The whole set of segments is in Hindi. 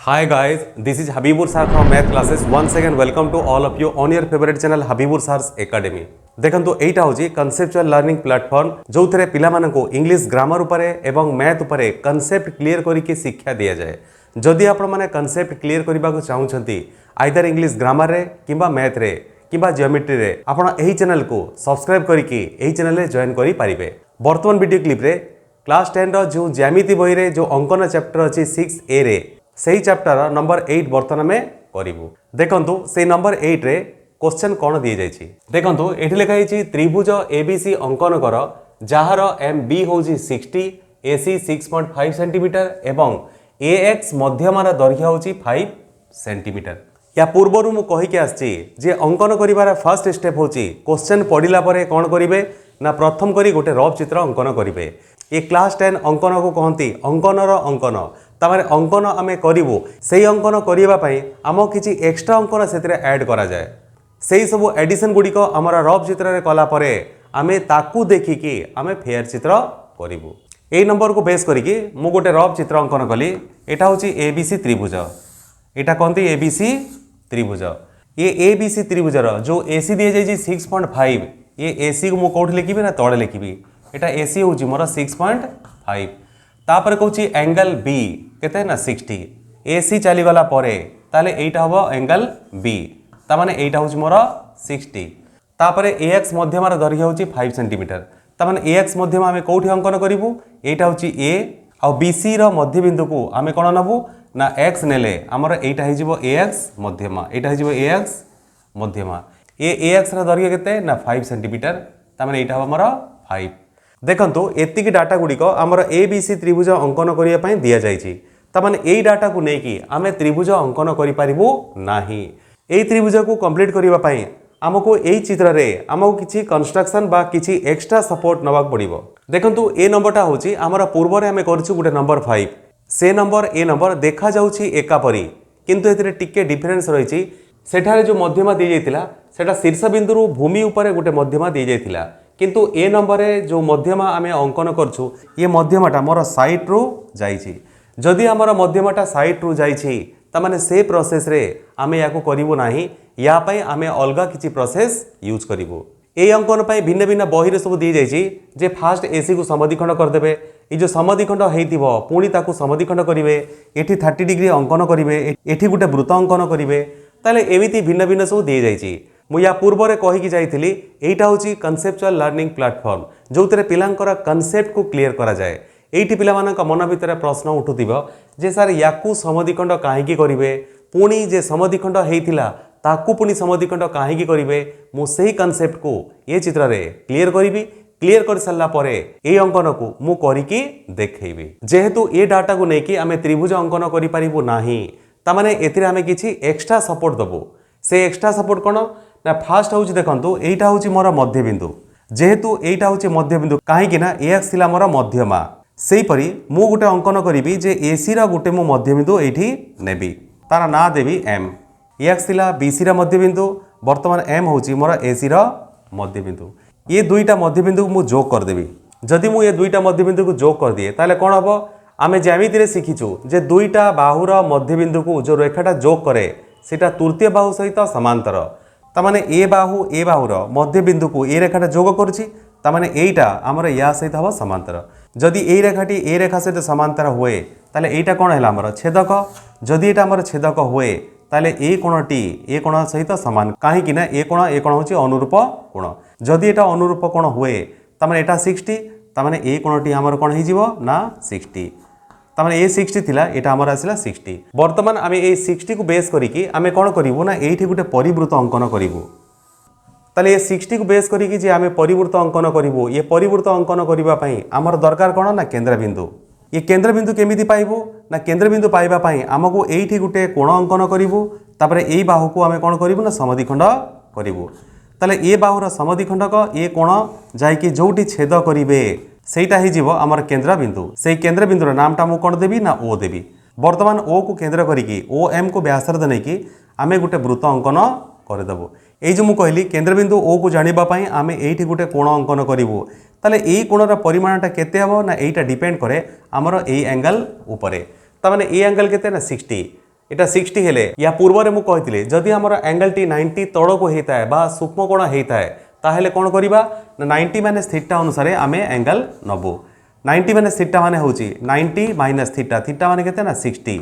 Hi guys, this is Habibur sir from math classes. Once again welcome to all of you on your favorite channel Habibur sir's Academy. देखंतु एटा होची conceptual learning platform जो थरे पिला मानको इंग्लिश ग्रामर उपरे एवं मैथ उपरे concept क्लियर करी के शिक्षा दिया जाए. जदि आपण माने concept क्लियर करबा को चाहू छथि आइदर इंग्लिश ग्रामर रे किबा मैथ रे किबा ज्योमेट्री रे आपण एही चैनल को सब्सक्राइब करी के एही चैनल रे जॉइन करी पारिबे. वर्तमान वीडियो क्लिप रे क्लास 10 रो जो ज्यामिति बही रे जो अंकन चैप्टर अछि 6a रे सही चैप्टर नंबर 8 बर्तन में करिवु. देखंतु से नंबर 8 रे क्वेश्चन कोन दिए जायछि. देखंतु एठी लिखा हिछि त्रिभुज एबीसी अंकन कर जहार एमबी होछि 60 एसी 6.5 सेंटीमीटर एवं एएक्स मध्यमार दैर्घ्य होछि 5 सेंटीमीटर. या पूर्वरु मु कहि के आछि जे अंकन करिवार फर्स्ट स्टेप होछि क्वेश्चन पढिला परे कोन करिवे ना प्रथम करी गोटे रफ चित्र अंकन करिवे. ये क्लास 10 अंकन को कहती अंकनर अंकन तामारे अंकन आमे करिवु सेही अंकन करिवा पई आम किछि एक्स्ट्रा अंकन सेतिरे ऐड करा जाय. सेही सब एडिशन गुडी को हमर रफ चित्र रे कला परे आमे ताकू देखि कि आमे फेयर चित्र करिवु. ए नंबर को बेस करी कि मु गोटे रफ चित्र अंकन कली. एटा होछि एबीसी त्रिभुज. एटा कहती एबीसी त्रिभुज. ये एबीसी त्रिभुजर जो एसी दिए जाय 6.5 ये एसी को मु कोठी लिखिबी ना तळे लिखिबी. एटा एसी होची मोर 6.5 तापर कहूची एंगल बी केते ना 60 एसी चली गला परे ताले एटा हबो एंगल बी ता माने एटा होची मोर 60 तापर एएक्स मध्यमार दैर्घ्य होची 5 सेंटीमीटर ता माने एएक्स मध्यमा हमें कोठी अंकन करिवु एटा होची ए आ बीसी रो मध्य बिंदु को हमें कोन नबु ना एक्स नेले हमर एटा हि जिवो एएक्स मध्यमा एटा हि जिवो एएक्स मध्यमा एएक्स रो दैर्घ्य केते ना 5 सेंटीमीटर ता माने एटा हबो मोर 5. देखंतु एतिकी डाटा गुडी को हमर एबीसी त्रिभुज अंकन करिया पई दिया जायछि. त माने एई डाटा को नेकी आमे त्रिभुज अंकन करि परिबो नाही. एई त्रिभुज को कंप्लीट करिवा पई हमको एई चित्र रे हमको किछि कंस्ट्रक्शन बा किछि एक्स्ट्रा सपोर्ट नबाक पड़िबो. देखंतु ए नंबरटा होछि हमर पूर्व रे हमें करछु गुटे नंबर 5 से नंबर ए नंबर देखा जाउछि एका परी किंतु एथिरे टिके डिफरेंस रहिछि. सेठारे जो मध्यमा दी जायतिला सेटा शीर्ष बिंदु रु भूमि ऊपर गोटे मध्यमा दी जायतिला किंतु ए नंबर रे जो मध्यमा आमे अंकन करछु ये मध्यमाटा मोर साइड रु जाइछि. जदि हमर मध्यमाटा साइड रु जाइछि त माने से प्रोसेस रे आमे याको करिवो नाही. या पई आमे अलगा किछि प्रोसेस यूज करिवो. ए अंकन पई भिन्न भिन्न बही रे सब दी जाइछि जे फास्ट एसी को समद्विखंड कर देबे. ए जो समद्विखंड हेइतिबो पुणी ताकू समद्विखंड करिवे. एठी 30 डिग्री अंकन करिवे. एठी गुटे वृत्त अंकन करिवे. ताले एमिति भिन्न भिन्न सब दी जाइछि. मु या पूर्व रे कहि कि जाइथिली एटा होची कन्सेप्चुअल लर्निंग प्लेटफॉर्म जोतरे पिलांकर कन्सेप्ट को क्लियर करा जाए. एठी पिला मानक मन भितर प्रश्न उठुतिबो जे सर याकू समद्विखंड काहेकि करिवे पुणी जे समद्विखंड हेइथिला ताकू पुणी समद्विखंड काहेकि करिवे. मु सेही कन्सेप्ट को ये चित्र रे क्लियर करिवि. क्लियर कर सारा परे ए अंकन को मु करिकि देखैबि. जेहेतु ए डाटा को नेकी आमे त्रिभुज अंकन करि परिबो नाही ता माने एथिरे आमे किछि एक्स्ट्रा सपोर्ट दबो. से एक्स्ट्रा सपोर्ट कोन ना फास्ट होची देखंतु एटा होची मोर मध्य बिंदु. जेहेतु एटा होची मध्य बिंदु काहे कि ना एक्स थिला मोर मध्यमा सेही परी मु गुटे अंकन करिवि जे एसी रा गुटे मु मध्य बिंदु एठी नेबी तार ना देबी एम. एक्स थिला बीसी रा मध्य बिंदु वर्तमान एम होची मोर एसी रा मध्य बिंदु. ये दुईटा मध्य बिंदु को मु जोग कर देबी. जदि मु ये दुईटा मध्य बिंदु को जोग कर दिए ताले कोन हबो आमे ज्यामिति रे सिखिछु जे दुईटा बाहुर मध्य बिंदु को जो रेखाटा जोग करे सेटा तृतीय बाहु सहित समांतर. तामाने ए बाहुर मध्य बिंदु को ए रेखाटा जोग करुछि तामाने एटा हमर या सहित हबो समांतर. जदि ए रेखाटी ए रेखा सहित समांतर हुए ताले एटा कोन हैला हमर छेदक. जदि एटा हमर छेदक हुए ताले ए कोणटी ए कोण सहित समान काहे कि ना ए कोण होछि अनुरूप कोण. जदि एटा अनुरूप कोण हुए तामाने एटा 60 तामाने ए कोणटी हमर कोण हि जिवो ना 60 तामाने ए 60 थिला एटा हमर आसिला 60. वर्तमान आमे ए 60 को बेस करिकि आमे कोन करिवो ना एठी गुटे परिवृत्त अंकन करिवो. ताले ए 60 को बेस करिकि जे आमे परिवृत्त अंकन करिवो ये परिवृत्त अंकन करिवा पई हमर दरकार कोन ना केंद्र बिंदु. ये केंद्र बिंदु केमिति पाइबो ना केंद्र बिंदु पाइबा पई हमको एठी गुटे कोण अंकन करिवो. तापरे एई बाहु को आमे कोन करिवो ना समद्विखंड करिवो. ताले ए बाहुर समद्विखंडक ए कोण जाय कि जोटी छेद करिवे सेटा ही जीवो हमर केंद्र बिंदु. सेही केंद्र बिंदुर नामटा मु कोन देबी ना ओ देबी. वर्तमान ओ को केंद्र करिकि ओ एम को व्यासार्ध नै कि आमे गुटे वृत्त अंकन कर देबो. एई जो मु कहली केंद्र बिंदु ओ को जानिबा पई आमे एठी गुटे कोण अंकन करिवो. ताले एई कोणर परिमाणटा केते हबो ना एटा डिपेंड करे हमर एई एंगल ऊपरे. तामाने ए एंगल केते ना 60 एटा 60 हेले या पूर्व मु कही जदि आमर एंगल टी 90 तल को होता है बा सूक्ष्म कोण होता है ताहले कौन करवा 90 माइनस थीटा अनुसार आम एंगल नबू 90 माइनस थीटा माने होची 90 माइनस थीटा थीटा माने केते ना 60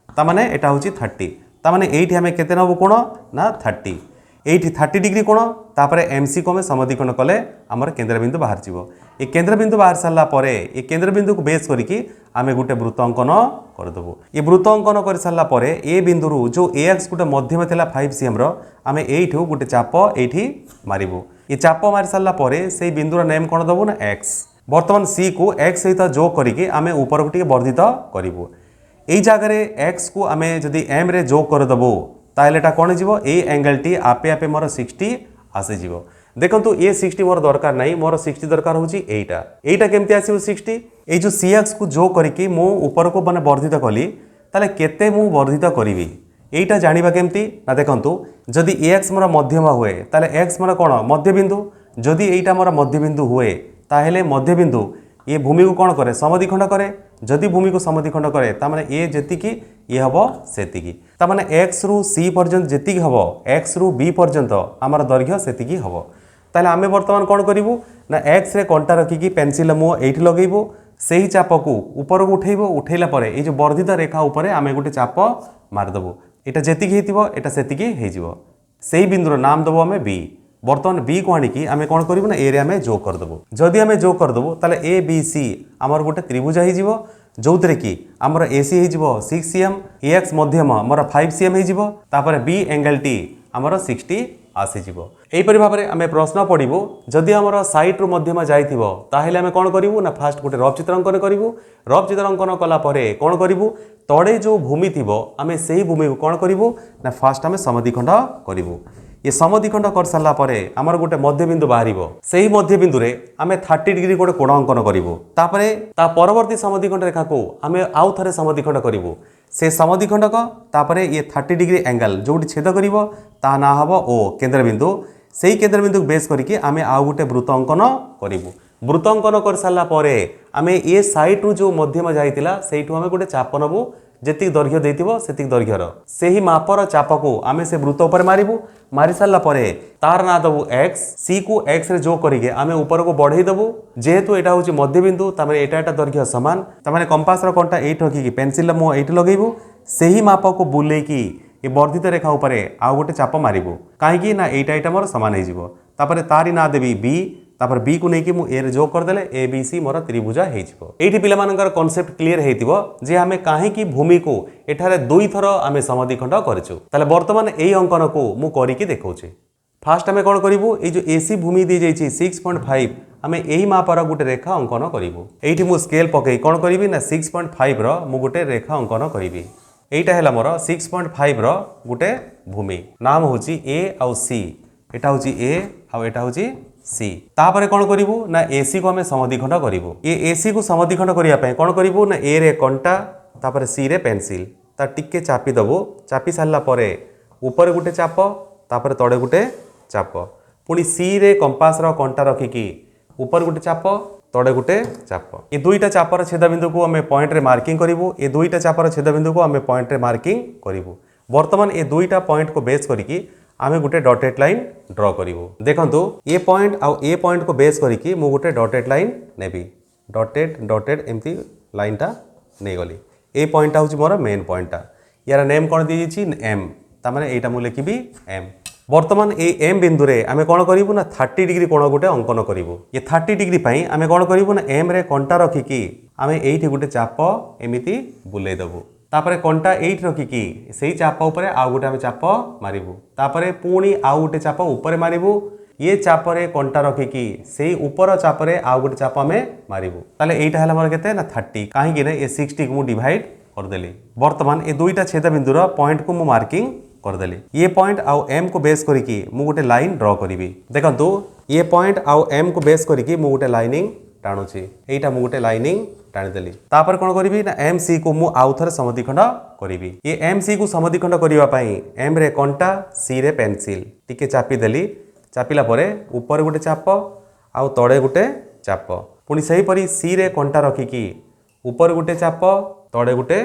ता माने एटा होची 30 ता माने एठी आमे केते नबू कोण ना 30 एठी 30 डिग्री कोण तापरे एमसी को आम समद्विखंड कले आमर केंद्रबिंदु बाहर जीवो ये केंद्रबिंदु बाहर सारा पर ये केंद्रबिंदु को बेस करके आम गोटे वृत्त अंकन करदेबू ये वृत्त अंकन कर सारा पर ए बिंदु जो ए एक्स गोटे मध्यम था 5 cm आम यू गोटे चाप ये मारू ये चाप मारी सारा पर से बिंदुर नेम कौन देवु ना एक्स बर्तमान सी को एक्स सहित जोग करके आम ऊपर को वर्धित करूँ यही जगह एक्स को आम जदि एम रे जोग करदेबू ताहले कौन जीवो ए एंगल टी आपे आपे मोर 60 आसीज देखो ये 60 मोर दरकार नहीं मोर 60 दरकार होची एटा केमती आसीबो 60 ए जो सी एक्स को जो करके मु ऊपर को माने वर्धित कली ताले केते मु वर्धित करिवि एटा जानिबा केमती ना देखंतु जदि ए एक्स मोर मध्यम हुए ताले एक्स मोर कोन मध्यबिंदु जदि एटा मोर मध्यबिंदु हुए ताहेले मध्यबिंदु ये भूमि को कौन करे समद्विखंड करे जदि भूमि को समद्विखंड करे तामाने ए जेतिकी ये हबो सेतिकी तामाने एक्स रु सी पर्यंत जेतिकी हबो एक्स रु बी पर्यंत आमर दैर्घ्य सेतिकी हबो ताले आमे वर्तमान कौन करिवु ना एक्स रे कंटा रखिकी पेंसिल मु एठी लगेइबो सेही चाप को ऊपर को उठेइबो उठेला परे ए जो वर्धित रेखा ऊपर आमे गोटे चाप मारदेबो एटा जेतिकी हेतिबो एटा सेतिकी हेजिबो सेही बिंदुर नाम देबो आमे बी बर्तमान बी को आनिकी आमे कौन करिवु ना ए रे आमे जोग करदेबो जदि आमे जोग करदेबो ताले ए बी सी आमर गोटे त्रिभुज हेजिबो जोउतरे कि आमर एसी हेजिबो 6 cm ए एक्स मध्यम मोर 5 cm हेजिबो तापर बी एंगल टी आमर 60 आसीजिबो एहिपरि भाव में आम प्रश्न पढ़ू जदि आमर साइट रु मध्यम जाइथिबो ताहेले आमे कौन करिवु ना फास्ट गोटे रफ चित्र अंकन करिवु रफ चित्र अंकन कला परे कौन करिवु तड़े जो भूमि थिबो आमे सेही भूमि को कौन करिवु ना फास्ट आमे समद्विखंड करिवु ये समद्विखंड कर सारा पर आमर गोटे मध्यबिंदु बाहर से ही मध्यबिंदु रे आमे 30 डिग्री गोटे कोण अंकन करिवु तापरे ता परवर्ती समद्विखंड रेखा को आमे आउ थरे समद्विखंड करिवु से समद्विखंडक तापरे ये 30 डिग्री एंगल जोटी छेद करिवो ता ना हबो ओ केंद्रबिंदु सेही केंद्रबिंदु को बेस करके आमे आउ गोटे वृत्त अंकन करिवु वृत्त अंकन कर सारा पर आमे ये साइट रु जो मध्यम जाइतिला सेइठु आमे गोटे चाप नबु जेतिक दैर्घ्य देइतिबो सेतिक दैर्घ्यर सेही मापर चाप को आमे से वृत्त ऊपर मारिबु मारी सारा पर तार ना दबु एक्स सी को एक्स रे जो करिके आमे ऊपर को बढ़ई दबु जेहेतु एटा होची मध्यबिंदु तामे एटा दैर्घ्य समान तामे कंपास रो कंटा एट रखिकी पेंसिल मो एट लगेइबु सेही माप को बुलेकी ये वर्धित रेखा ऊपर आउ गोटे चाप मारिबु काहेकि ना एटा मोर समान हेजिबो तापर तारी ना देबी बी तापर बी को लेकिन मुझे ए जोग करदेले ए बी सी मोर त्रिभुज होती पिलामानकर कॉन्सेप्ट क्लियर होइतिबो जे आमे काहेकि भूमि को एठारे दुई थर आमे समद्विखंड करछु ताले वर्तमान एई अंकन को मु करिकि देखौछि फास्ट आमे कोन करिवु ए जो एसी भूमि दी जाइछि 6.5 आमे एही मापर गोटे रेखा अंकन करिवु एठी मु स्केल पकई कोन करिवि ना 6.5 रो मु गोटे रेखा अंकन करिवि एटा हैला मोर 6.5 रो गोटे भूमि नाम होछि ए आउ सी एटा होछि ए आउ एटा होछि सी तापरे कौन करिवु ना एसी को आमे समद्विखंड करिवु ये एसी को समद्विखंड करिया पय कौन करिवु ना ए रे कंटा तापरे सी रे पेंसिल ता टिके चापी दबो चापी सारला परे ऊपर गुटे चाप तापरे तळे गुटे चाप पुनी सी रे कंपास रो कंटा रखिकी ऊपर गुटे चाप तळे गुटे चाप ये दुईटा चापर छेदबिंदु को आमे पॉइंट रे मार्किंग करिवु ये दुईटा चापर छेदबिंदु को आमे पॉइंट रे मार्किंग करिवु वर्तमान ये दुईटा पॉइंट को बेस करिकी आमे गोटे डॉटेड लाइन ड्रॉ करिवु देखंतु ए पॉइंट आउ ए पॉइंट को बेस करिकी मु गोटे डॉटेड लाइन नेबी डॉटेड डॉटेड एमती लाइन टा नै गली ए पॉइंट होची मोर मेन पॉइंट टा यार नेम कोन दी छि एम ता माने एटा मु लिखिबी एम वर्तमान ए एम बिंदु रे आमे कोन करिवु ना 30 डिग्री कोण गोटे अंकन करिवु ये 30 डिग्री पई आमे कोन करिवु ना एम रे कंटा रखिकी आमे एठी गोटे चाप एमिति बुलै दबु तापरे कंटा एट रखिकी सेही चाप ऊपर आउ गोटे आमे चाप मारिबु तापरे पुणी आउ गोटे चाप ऊपर मारिबु ये चापरे कंटा रखिकी सेही ऊपर चापरे आउ गोटे चाप आमे मारिबु ताले एटा हला मोर केते ना 30 काहे कि ने ए 60 को मु डिवाइड कर देली वर्तमान ए दुईटा छेद बिंदुर पॉइंट को मु मार्किंग कर देली ये पॉइंट आउ एम को बेस करिकी मु गोटे लाइन ड्रॉ करिवि देखंतु ये पॉइंट आउ एम को बेस करिकी मु गोटे लाइनिंग टाणुची एटा मु गोटे लाइनिंग टाणीदेली तापर कोन करिवि ना एम सी को मु आउ थरे समद्विखंड करिवि ये एम सी को समद्विखंड करिवा पई एम रे कंटा सी रे पेंसिल टिके चापी देली चापिला परे ऊपर गोटे चाप आउ तळे गोटे चाप पुनी सही परी सी रे कंटा रखिकी ऊपर गोटे चाप तळे गोटे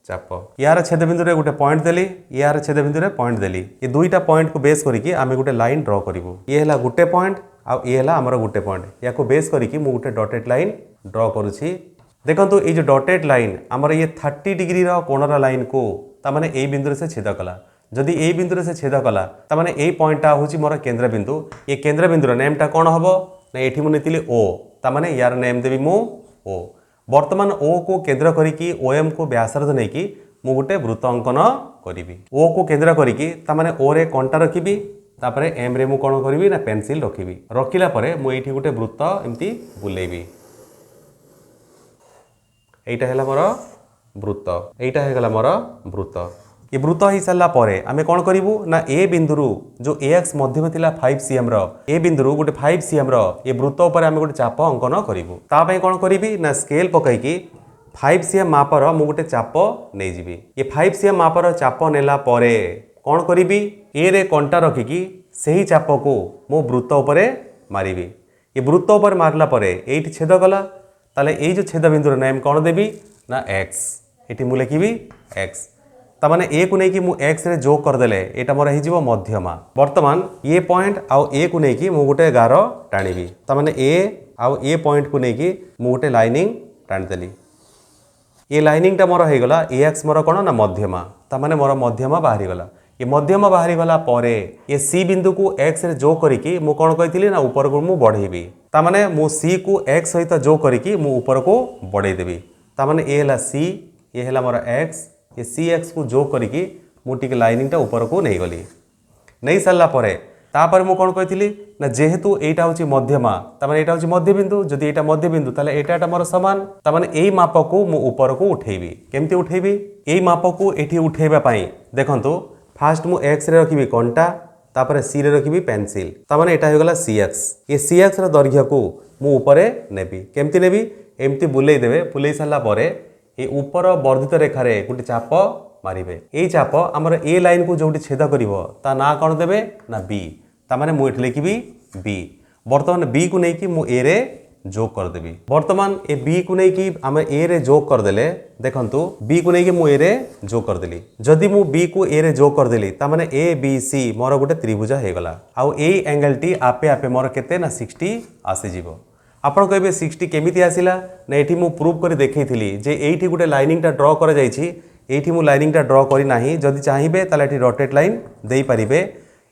चाप यार छेदबिंदु रे गोटे पॉइंट देली यार छेदबिंदु रे पॉइंट देली ये दुईटा पॉइंट को बेस करिकी आमे गोटे लाइन ड्रॉ करिवु ये हला गोटे पॉइंट आ ये हला हमर गोटे पॉइंट या को बेस करिकी मु गोटे डॉटेड लाइन ड्रॉ करूछी देखंतु ये जो डॉटेड लाइन हमर ये 30 डिग्री रो कोणरा लाइन को ता माने ए बिंदु से छेद कला जदि ए बिंदु से छेद कला ता माने ए पॉइंटटा होची मोर केंद्र बिंदु ये केंद्र बिंदुर नेमटा कोन हबो ना एठी मु नेतिली ओ ता माने यार नेम देबी मु ओ वर्तमान ओ को केंद्र करिकी ओएम को व्यासार्ध नै कि मु गोटे वृत्त अंकन करिवि ओ को केंद्र करिकी ता माने ओ रे कंटा रखिबि तापरे एम रे मु कोन करिवि ना पेंसिल रखिबि रखिला परे मु एठी गोटे वृत्त एम्ति बुलेइबि एटा हैला मोर वृत्त एटा हे गला मोर वृत्त ये वृत्त हो सारा पर आम कौन करूँ ना ए बिंदु जो एक्स मध्यम थिला 5 cm ए बिंदु गोटे 5 cm ये वृत्त उपर आम गोटे चाप अंकन करूँ तापाई कौन करी ना स्केल पकईकि 5 cm मापर मु गोटे चाप नहीं जीवी ये 5 cm मापर चाप नेला परे कौन करी ए रे कंटा रखिकी सही चाप को मो वृत्त उपर मारि ये वृत्त उपर मारला परे एठी छेद गला ताले ए जो छेद बिंदुर नाम कौन देवी ना एक्स ये मुझे लिखी एक्स तामाने ए को नहीं कि मु एक्स रे जोग करदेले एटा मोर हो मध्यमा वर्तमान ये पॉइंट आउ ए को नहीं कि मु गोटे गार टाणी तामाने ए आउ ए पॉइंट को नहीं कि मु गोटे लाइनिंग टाणीदेली ये लाइनिंग टा मोर हो गला ए एक्स मोर कौन ना मध्यमा तामाने मोर मध्यमा बाहरी गला ये मध्यमा बाहरी गला परे ये सी बिंदु को एक्स रे जोग करिकी मु कोन कहितली ना ऊपर को मु बढ़ेबी तामाने मु सी को एक्स सहित जोग करिकी मु ऊपर को बढ़े देबी तामाने ए हला सी ये हला मोर एक्स ये सी एक्स को जोग करिकी मु टिके लाइनिंग टा ऊपर को नहीं गली नहीं सारा परे तापर मु कोन कहितली ना जेहेतु एटा होची मध्यमा तामाने एटा होची मध्य बिंदु जदि एटा मध्य बिंदु ताले एटा मोर समान तामाने एई माप को मु ऊपर को उठेबी केमती उठेबी एई माप को एठी उठेबा पई देखंतु फास्ट मु एक्स रे रखिबी कंटा तापर सी रे रखिबी पेंसिल तामाने एटा हो गला सी एक्स ये सी एक्स रो दैर्घ्य को मु ऊपर नेबी केमती नेबी एमती बुलेई देबे बुलेई साला परे ये ऊपर वर्धित रेखारे गोटे चाप मारिबे ए चाप आमर ए लाइन को जोटी छेद करिवो ता ना कौन देबे ना बी तामाने मु एठी लिखिबी बी वर्तमान बी को नहीं कि मु ए रे जोग कर देबी वर्तमान ए बी को नहीं कि आम ए रे जोग कर देले देखंतु बी को नहीं कि मु ए रे जोग कर देली जदि मु बी को ए रे जोग कर देली तामाने ए बी सी मोर गोटे त्रिभुज हे गला आउ ए एंगल टी आपे आपे मोर केते ना 60 आसी जीवो आपण कहे 60 केमिति आसिला ना एठी मु प्रूव कर देखैथिली जे एठी गोटे लाइनिंग टा ड्रॉ कर जाइछि एठी मु लाइनिंग टा ड्रॉ करी नाही जदि चाहिबे ताले एठी डॉटेड लाइन देई परिबे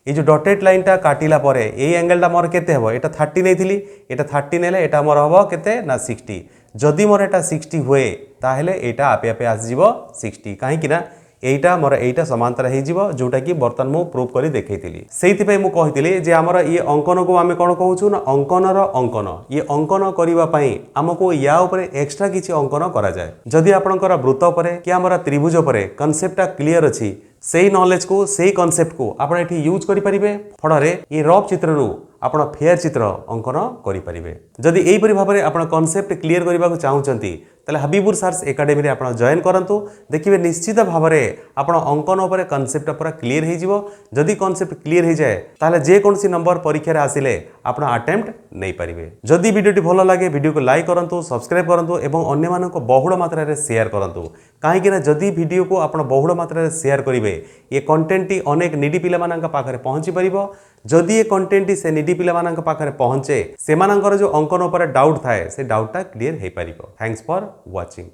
ये जो डॉटेड लाइन टा काटिला परे ए एंगल टा मोर केते हबो एटा 30 नेथिली एटा 30 नेले एटा मोर हबो केते ना 60 जदि मोर एटा 60 हुए ताहेले एटा आपे आपे आसी जीवो 60 काहे कि ना एटा मोर एटा समांतर हे जीवो जोटा कि बर्तन मु प्रूव करी देखैथिली सेहिति पई मु कहिथिली जे हमर ये अंकन को आमे कोन कहउछु ना अंकनर अंकन ये अंकन करिवा पई हमको या ऊपर एक्स्ट्रा किछि अंकन करा जाय जदि आपनकर वृत्त ऊपर कि हमर त्रिभुज ऊपर कांसेप्टटा क्लियर अछि सेही नॉलेज को सेही कांसेप्ट को आपण एठी यूज करि परिबे फडरे ये रफ चित्र रु आपण फेयर चित्र अंकन करि परिबे जदि एही परि भाबरे आपण कांसेप्ट क्लियर करबा को चाहुचंती ताले हबीबुर सार्स एकेडमी रे आपण जॉइन करंतु देखिबे निश्चित भाबरे आपण अंकन ऊपर कांसेप्ट पूरा क्लियर हे जिवो जदि कांसेप्ट क्लियर हे जाय ताले जे कोनसी नंबर परीक्षा रे आसिले आपण अटेम्प्ट नै परिबे जदि वीडियोटी भलो लागे वीडियो को लाइक करंतु सब्सक्राइब करंतु एवं अन्य मानन को बहुळ मात्रा रे शेयर करंतु काहे कि ना जदि वीडियो को आपण बहुळ मात्रा रे शेयर करिवे ये कंटेंट टी अनेक निडी पिला मानन पाखरे पहुंची परिबो जदि ये कंटेंट टी से निडी पिला मानन पाखरे पहुंचे से माननकर जो अंकन ऊपर डाउट थाए से डाउटटा क्लियर हे परिबो थैंक्स फॉर वाचिंग।